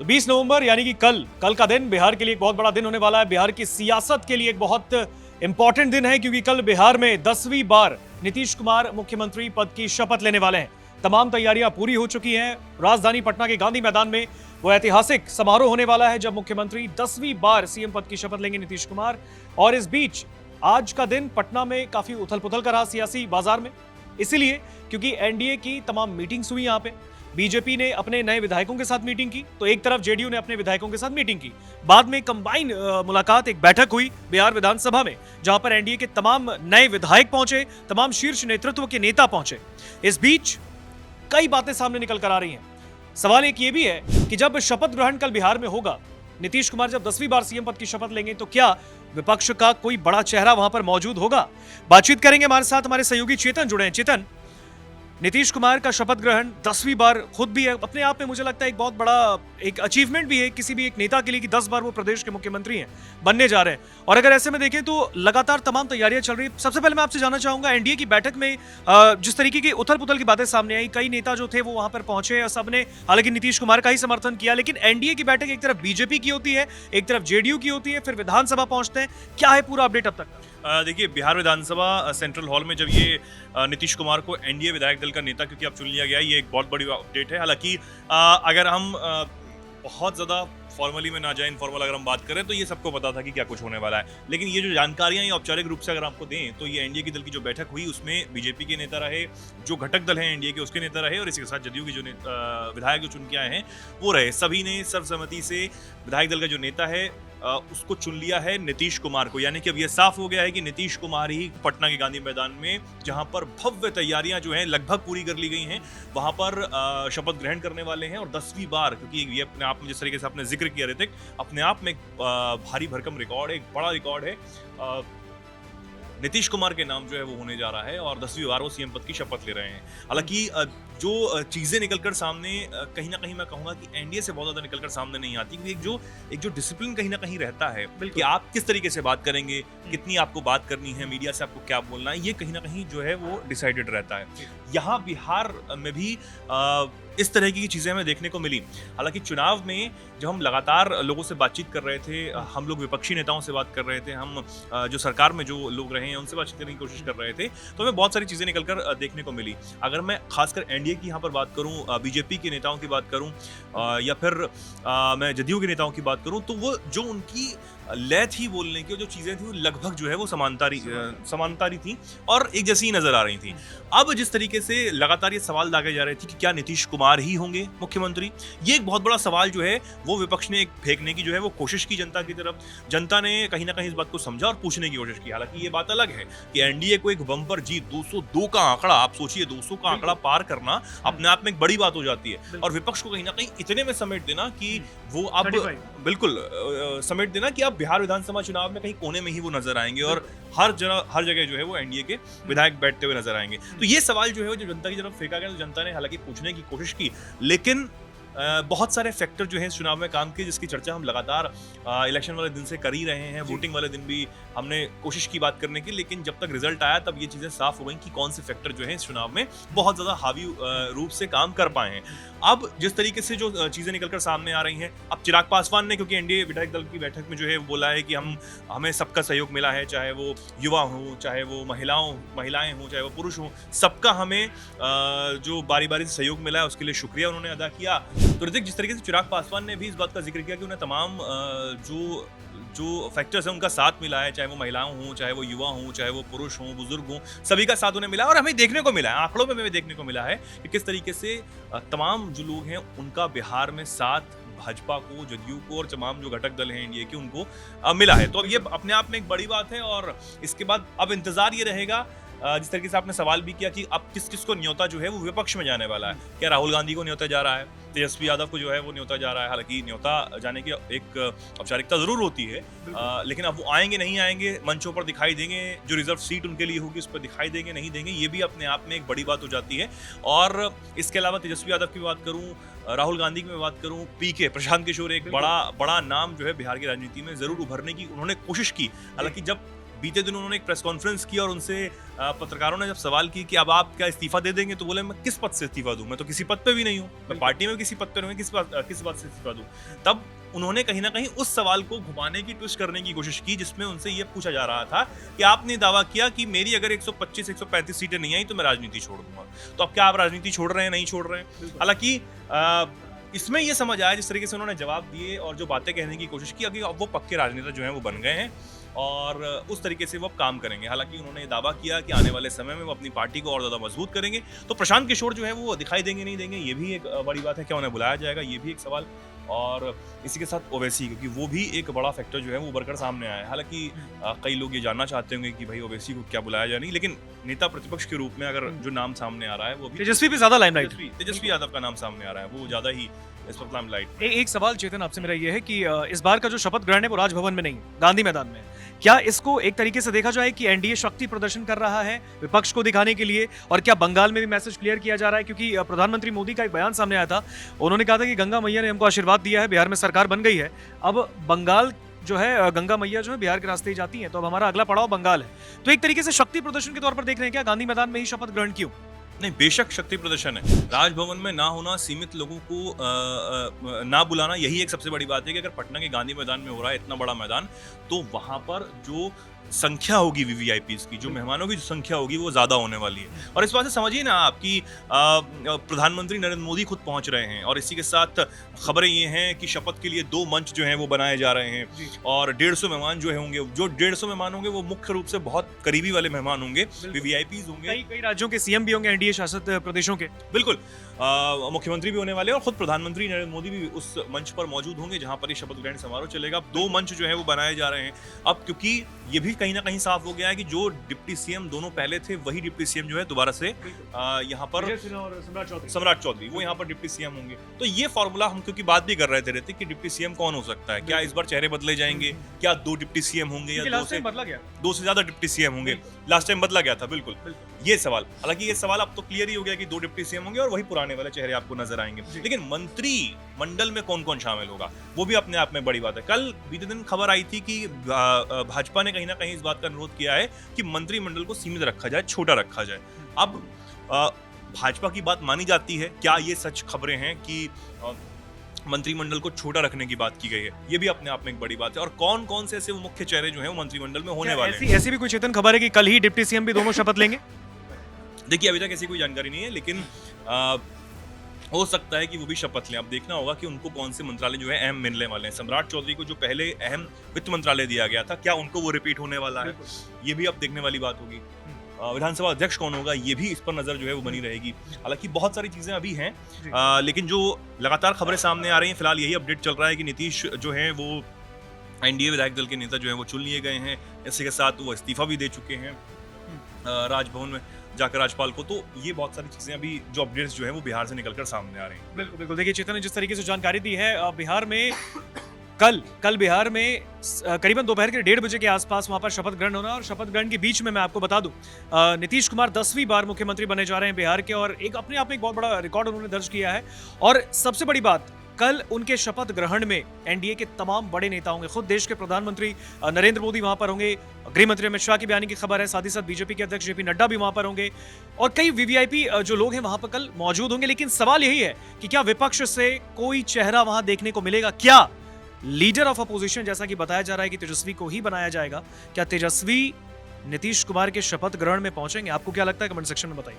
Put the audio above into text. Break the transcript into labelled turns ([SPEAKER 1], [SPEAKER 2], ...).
[SPEAKER 1] 20 नवंबर यानी कि कल का दिन बिहार के लिए एक बहुत बड़ा दिन होने वाला है। बिहार की सियासत के लिए एक बहुत इंपॉर्टेंट दिन है, क्योंकि कल बिहार में 10वीं बार नीतीश कुमार मुख्यमंत्री पद की शपथ लेने वाले हैं। तमाम तैयारियां पूरी हो चुकी हैं। राजधानी पटना के गांधी मैदान में वो ऐतिहासिक समारोह होने वाला है, जब मुख्यमंत्री 10वीं बार सीएम पद की शपथ लेंगे नीतीश कुमार। और इस बीच आज का दिन पटना में काफी उथल पुथल का रहा सियासी बाजार में, इसीलिए क्योंकि एनडीए की तमाम मीटिंग्स हुई। यहाँ पे बीजेपी ने अपने नए विधायकों के साथ मीटिंग की, तो एक तरफ जेडीयू ने अपने विधायकों के साथ मीटिंग की। बाद में कंबाइन मुलाकात, एक बैठक हुई बिहार विधानसभा में, जहां पर एनडीए के तमाम नए विधायक पहुंचे, तमाम शीर्ष नेतृत्व के नेता पहुंचे। इस बीच कई बातें सामने निकल कर आ रही हैं। सवाल एक ये भी है कि जब शपथ ग्रहण कल बिहार में होगा, नीतीश कुमार जब 10वीं बार सीएम पद की शपथ लेंगे, तो क्या विपक्ष का कोई बड़ा चेहरा वहां पर मौजूद होगा? बातचीत करेंगे, हमारे साथ हमारे सहयोगी चेतन जुड़े हैं। चेतन, नीतीश कुमार का शपथ ग्रहण 10वीं बार खुद भी है, अपने आप में मुझे लगता है एक बहुत बड़ा एक अचीवमेंट भी है किसी भी एक नेता के लिए कि 10 बार वो प्रदेश के मुख्यमंत्री हैं, बनने जा रहे हैं। और अगर ऐसे में देखें तो लगातार तमाम तैयारियां चल रही है। सबसे पहले मैं आपसे जानना चाहूंगा, एनडीए की बैठक में जिस तरीके की उथल पुथल की बातें सामने आई, कई नेता जो थे वो वहां पर पहुंचे और सबने हालांकि नीतीश कुमार का ही समर्थन किया, लेकिन एनडीए की बैठक एक तरफ बीजेपी की होती है, एक तरफ जेडीयू की होती है, फिर विधानसभा पहुंचते हैं। क्या है पूरा अपडेट अब तक का?
[SPEAKER 2] देखिए, बिहार विधानसभा सेंट्रल हॉल में जब ये नीतीश कुमार को एनडीए विधायक दल का नेता क्योंकि अब चुन लिया गया, ये एक बहुत बड़ी अपडेट है। हालांकि अगर हम बहुत ज़्यादा फॉर्मली में ना जाए, इनफॉर्मल अगर हम बात करें, तो ये सबको पता था कि क्या कुछ होने वाला है। लेकिन ये जो जानकारियां ये औपचारिक रूप से अगर आपको दें, तो ये एनडीए की दल की जो बैठक हुई, उसमें बीजेपी के नेता रहे, जो घटक दल हैं एनडीए के उसके नेता रहे, और इसी के साथ जदयू के जो विधायक जो चुन के आए हैं वो रहे। सभी ने सर्वसम्मति से विधायक दल का जो नेता है उसको चुन लिया है नीतीश कुमार को। यानी कि अब ये साफ हो गया है कि नीतीश कुमार ही पटना के गांधी मैदान में, जहां पर भव्य तैयारियां जो हैं लगभग पूरी कर ली गई हैं, वहां पर शपथ ग्रहण करने वाले हैं। और 10वीं बार, क्योंकि ये अपने आप में जिस तरीके से आपने जिक्र किया ऋतिक, अपने आप में एक भारी भरकम रिकॉर्ड है, एक बड़ा रिकॉर्ड है। नीतीश कुमार के नाम जो है वो होने जा रहा है और 10वीं बार वो सीएम पद की शपथ ले रहे हैं। हालांकि जो चीजें निकलकर सामने, कहीं ना कहीं मैं कहूंगा कि एनडीए से बहुत ज्यादा निकलकर सामने नहीं आती, क्योंकि एक जो डिसिप्लिन कहीं ना कहीं रहता है कि आप किस तरीके से बात करेंगे, कितनी आपको बात करनी है, मीडिया से आपको क्या बोलना है, ये कहीं ना कहीं जो है वो डिसाइडेड रहता है। यहाँ बिहार में भी इस तरह की चीजें हमें देखने को मिली। हालांकि चुनाव में जब हम लगातार लोगों से बातचीत कर रहे थे, हम लोग विपक्षी नेताओं से बात कर रहे थे, हम जो सरकार में जो लोग रहे हैं उनसे बातचीत करने की कोशिश कर रहे थे, तो हमें बहुत सारी चीजें निकलकर देखने को मिली। अगर मैं खासकर एनडीए की यहाँ पर बात करूँ, बीजेपी के नेताओं की बात करूँ, या फिर मैं जदयू के नेताओं की बात करूँ, तो वो जो उनकी लय थी बोलने की, जो चीजें थी वो लगभग जो है वो समांतरी थी और एक जैसी ही नजर आ रही थी। अब जिस तरीके से लगातार ये सवाल दागे जा रहे थे कि क्या नीतीश कुमार ही होंगे मुख्यमंत्री, ये एक बहुत बड़ा सवाल जो है वो विपक्ष ने एक फेंकने की जो है वो कोशिश की जनता की तरफ। जनता ने कहीं ना कहीं इस बात को समझा और पूछने की कोशिश की। हालांकि ये बात अलग है कि एनडीए को एक बम्पर जीत, 202 का आंकड़ा, आप सोचिए 200 का आंकड़ा पार करना अपने आप में एक बड़ी बात हो जाती है, और विपक्ष को कहीं ना कहीं इतने में समेट देना कि वो अब बिल्कुल समेट देना कि अब बिहार विधानसभा चुनाव में कहीं कोने में ही वो नजर आएंगे और हर जगह जो है वो एनडीए के विधायक बैठते हुए नजर आएंगे। तो ये सवाल जो है वो जो जनता की तरफ फेंका गया, तो जनता ने हालांकि पूछने की कोशिश की, लेकिन बहुत सारे फैक्टर जो हैं इस चुनाव में काम किए, जिसकी चर्चा हम लगातार इलेक्शन वाले दिन से कर ही रहे हैं। वोटिंग वाले दिन भी हमने कोशिश की बात करने की, लेकिन जब तक रिजल्ट आया तब ये चीजें साफ हो गई कि कौन से फैक्टर जो हैं इस चुनाव में बहुत ज्यादा हावी रूप से काम कर पाए हैं। अब जिस तरीके से जो चीजें निकलकर सामने आ रही हैं, अब चिराग पासवान ने, क्योंकि एनडीए विधायक दल की बैठक में जो है बोला है कि हमें सबका सहयोग मिला है, चाहे वो युवा हो, चाहे वो महिलाएं हों, चाहे वो पुरुष हों, सबका हमें जो बारी बारी से सहयोग मिला है उसके लिए शुक्रिया उन्होंने अदा किया। तो ऋतिक, जिस तरीके से चिराग पासवान ने भी इस बात का जिक्र किया कि उन्हें तमाम जो फैक्टर्स हैं उनका साथ मिला है, चाहे वो महिलाओं हों, चाहे वो युवा हों, चाहे वो पुरुष हों, बुजुर्ग हों, सभी का साथ उन्हें मिला है। और हमें देखने को मिला है, आंकड़ों में हमें देखने को मिला है कि किस तरीके से तमाम जो लोग हैं उनका बिहार में साथ भाजपा को, जदयू को और तमाम जो घटक दल हैं एनडीए के उनको मिला है। तो अब ये अपने आप में एक बड़ी बात है, और इसके बाद अब इंतजार ये रहेगा, जिस तरीके से आपने सवाल भी किया कि अब किस किस को न्योता जो है वो विपक्ष में जाने वाला है। क्या राहुल गांधी को न्योता जा रहा है, तेजस्वी यादव को जो है वो न्योता जा रहा है। हालांकि न्योता जाने की एक औपचारिकता जरूर होती है, लेकिन अब वो आएंगे नहीं आएंगे, मंचों पर दिखाई देंगे, जो रिजर्व सीट उनके लिए होगी उस पर दिखाई देंगे नहीं देंगे, ये भी अपने आप में एक बड़ी बात हो जाती है। और इसके अलावा तेजस्वी यादव की बात करूँ, राहुल गांधी की मैं बात करूं, पीके प्रशांत किशोर एक बड़ा नाम जो है बिहार की राजनीति में जरूर उभरने की उन्होंने कोशिश की। हालांकि जब बीते दिन उन्होंने एक प्रेस कॉन्फ्रेंस की और उनसे पत्रकारों ने जब सवाल की कि अब आप क्या इस्तीफा दे देंगे, तो बोले मैं किस पद से इस्तीफा दूं, मैं तो किसी पद पे भी नहीं हूं, मैं पार्टी में किसी पद पे नहीं हूं, किस पद से इस्तीफा दूं। तब उन्होंने कहीं ना कहीं उस सवाल को घुमाने की, ट्विस्ट करने की कोशिश की, जिसमें उनसे ये पूछा जा रहा था कि आपने दावा किया कि मेरी अगर 125-135 सीटें नहीं आई तो मैं राजनीति छोड़ दूंगा। तो अब क्या आप राजनीति छोड़ रहे हैं, नहीं छोड़ रहे हैं? हालांकि इसमें ये समझ आया जिस तरीके से उन्होंने जवाब दिए और जो बातें कहने की कोशिश की, अभी अब वो पक्के राजनेता जो हैं वो बन गए हैं और उस तरीके से वो अब काम करेंगे। हालांकि उन्होंने दावा किया कि आने वाले समय में वो अपनी पार्टी को और ज़्यादा मजबूत करेंगे। तो प्रशांत किशोर जो है वो दिखाई देंगे, नहीं देंगे, ये भी एक बड़ी बात है। क्या उन्हें बुलाया जाएगा, ये भी एक सवाल। और इसी के साथ ओवैसी, क्योंकि वो भी एक बड़ा फैक्टर जो है वो उभर कर सामने आया है। हालांकि कई लोग ये जानना चाहते होंगे कि भाई ओवैसी को क्या बुलाया जाए, नहीं, लेकिन नेता प्रतिपक्ष के रूप में अगर जो नाम सामने आ रहा है वो भी
[SPEAKER 1] तेजस्वी भी ज्यादा लाइमलाइट,
[SPEAKER 2] तेजस्वी यादव का नाम सामने आ रहा है, वो ज्यादा ही इस वक्त लाइमलाइट।
[SPEAKER 1] एक सवाल चेतन आपसे मेरा ये है कि इस बार का जो शपथ ग्रहण है वो राजभवन में नहीं, गांधी मैदान में है। क्या इसको एक तरीके से देखा जाए कि एनडीए शक्ति प्रदर्शन कर रहा है विपक्ष को दिखाने के लिए, और क्या बंगाल में भी मैसेज क्लियर किया जा रहा है? क्योंकि प्रधानमंत्री मोदी का एक बयान सामने आया था, उन्होंने कहा था कि गंगा मैया ने हमको आशीर्वाद दिया है, बिहार में सरकार बन गई है, अब बंगाल जो है, गंगा मैया जो है बिहार के रास्ते ही जाती हैं, तो अब हमारा अगला पड़ाव बंगाल है। तो एक तरीके से शक्ति प्रदर्शन के तौर पर देख रहे हैं क्या गांधी मैदान में ही शपथ ग्रहण क्यों?
[SPEAKER 2] नहीं, बेशक शक्ति प्रदर्शन है। राजभवन में ना होना, सीमित लोगों को ना बुलाना, यही एक सबसे बड़ी बात है कि अगर पटना के गांधी मैदान में हो रहा है इतना बड़ा मैदान, तो वहां पर जो संख्या होगी वीवीआईपीज की, जो मेहमानों की जो संख्या होगी वो ज्यादा होने वाली है। और इस बात से समझिए ना आप कि प्रधानमंत्री नरेंद्र मोदी खुद पहुंच रहे हैं, और इसी के साथ खबरें ये हैं कि शपथ के लिए 2 मंच जो हैं वो बनाए जा रहे हैं, और 150 मेहमान जो होंगे, जो 150 मेहमान होंगे वो मुख्य रूप से बहुत करीबी वाले मेहमान होंगे, वीवीआईपीज होंगे।
[SPEAKER 1] कई राज्यों के सीएम भी होंगे, एनडीए शासित प्रदेशों के।
[SPEAKER 2] बिल्कुल, मुख्यमंत्री भी होने वाले हैं और खुद प्रधानमंत्री नरेंद्र मोदी भी उस मंच पर मौजूद होंगे जहां पर ये शपथ ग्रहण समारोह चलेगा। 2 मंच जो है वो बनाए जा रहे हैं अब, क्योंकि ये भी कहीं ना कहीं साफ हो गया है कि जो डिप्टी सीएम दोनों पहले थे वही डिप्टी सीएम जो है दोबारा से यहाँ पर सम्राट चौधरी वो यहाँ पर डिप्टी सीएम होंगे। तो ये फॉर्मूला हम क्योंकि बात भी कर रहे थे कि डिप्टी सीएम कौन हो सकता है, क्या इस बार चेहरे बदले जाएंगे, क्या 2 डिप्टी सीएम होंगे या 2 से ज्यादा डिप्टी सीएम होंगे? लास्ट टाइम बदला गया था, बिल्कुल ये सवाल। हालांकि ये सवाल अब तो क्लियर ही हो गया कि 2 डिप्टी सीएम होंगे और वही पुराने वाले चेहरे आपको नजर आएंगे। लेकिन मंत्री मंडल में कौन कौन शामिल होगा वो भी अपने आप में बड़ी बात है। कल बीते दिन खबर आई थी कि भाजपा ने कहीं ना कहीं इस बात का अनुरोध किया है कि मंत्रिमंडल को सीमित रखा जाए, छोटा रखा जाए। अब भाजपा की बात मानी जाती है, क्या ये सच खबरें हैं कि मंत्रिमंडल को छोटा रखने की बात की गई है? ये भी अपने आप में एक बड़ी बात है। और कौन कौन से ऐसे वो मुख्य चेहरे जो हैं वो मंत्रिमंडल में होने वाले हैं?
[SPEAKER 1] ऐसी भी कोई चेतन खबर है कि कल ही डिप्टी सीएम भी दोनों शपथ लेंगे?
[SPEAKER 2] देखिए, अभी तक ऐसी कोई जानकारी नहीं है, लेकिन हो सकता है कि वो भी शपथ लें। अब देखना होगा कि उनको कौन से मंत्रालय जो है अहम मिलने वाले हैं। सम्राट चौधरी को जो पहले अहम वित्त मंत्रालय दिया गया था, क्या उनको वो रिपीट होने वाला है? ये भी अब देखने वाली बात होगी। विधानसभा अध्यक्ष कौन होगा, ये भी इस पर नजर जो है वो बनी रहेगी। हालांकि बहुत सारी चीजें अभी हैं, लेकिन जो लगातार खबरें सामने आ रही हैं, फिलहाल यही अपडेट चल रहा है कि नीतीश जो है वो एनडीए विधायक दल के नेता जो है वो चुन लिए गए हैं। इसी के साथ वो इस्तीफा भी दे चुके हैं राजभवन में जाकर राज्यपाल को। तो ये बहुत सारी चीजें अभी जो अपडेट्स जो है वो बिहार से निकलकर सामने आ रही हैं।
[SPEAKER 1] बिल्कुल बिल्कुल। देखिए चेतन ने जिस तरीके से जानकारी दी है, बिहार में कल बिहार में करीबन दोपहर के 1:30 बजे के आसपास वहां पर शपथ ग्रहण होना, और शपथ ग्रहण के बीच में मैं आपको बता दूं, नीतीश कुमार 10वीं बार मुख्यमंत्री बने जा रहे हैं बिहार के, और एक अपने आप में एक बहुत बड़ा रिकॉर्ड उन्होंने दर्ज किया है। और सबसे बड़ी बात, कल उनके शपथ ग्रहण में एनडीए के तमाम बड़े नेता होंगे, खुद देश के प्रधानमंत्री नरेंद्र मोदी वहां पर होंगे, गृह मंत्री अमित शाह की बयानी की खबर है, साथ ही साथ बीजेपी के अध्यक्ष जेपी नड्डा भी वहां पर होंगे, और कई वीवीआईपी जो लोग हैं वहां पर कल मौजूद होंगे। लेकिन सवाल यही है कि क्या विपक्ष से कोई चेहरा वहां देखने को मिलेगा? क्या लीडर ऑफ अपोजिशन, जैसा कि बताया जा रहा है कि तेजस्वी को ही बनाया जाएगा, क्या तेजस्वी नीतीश कुमार के शपथ ग्रहण में पहुंचेंगे? आपको क्या लगता है, कमेंट सेक्शन में बताइए।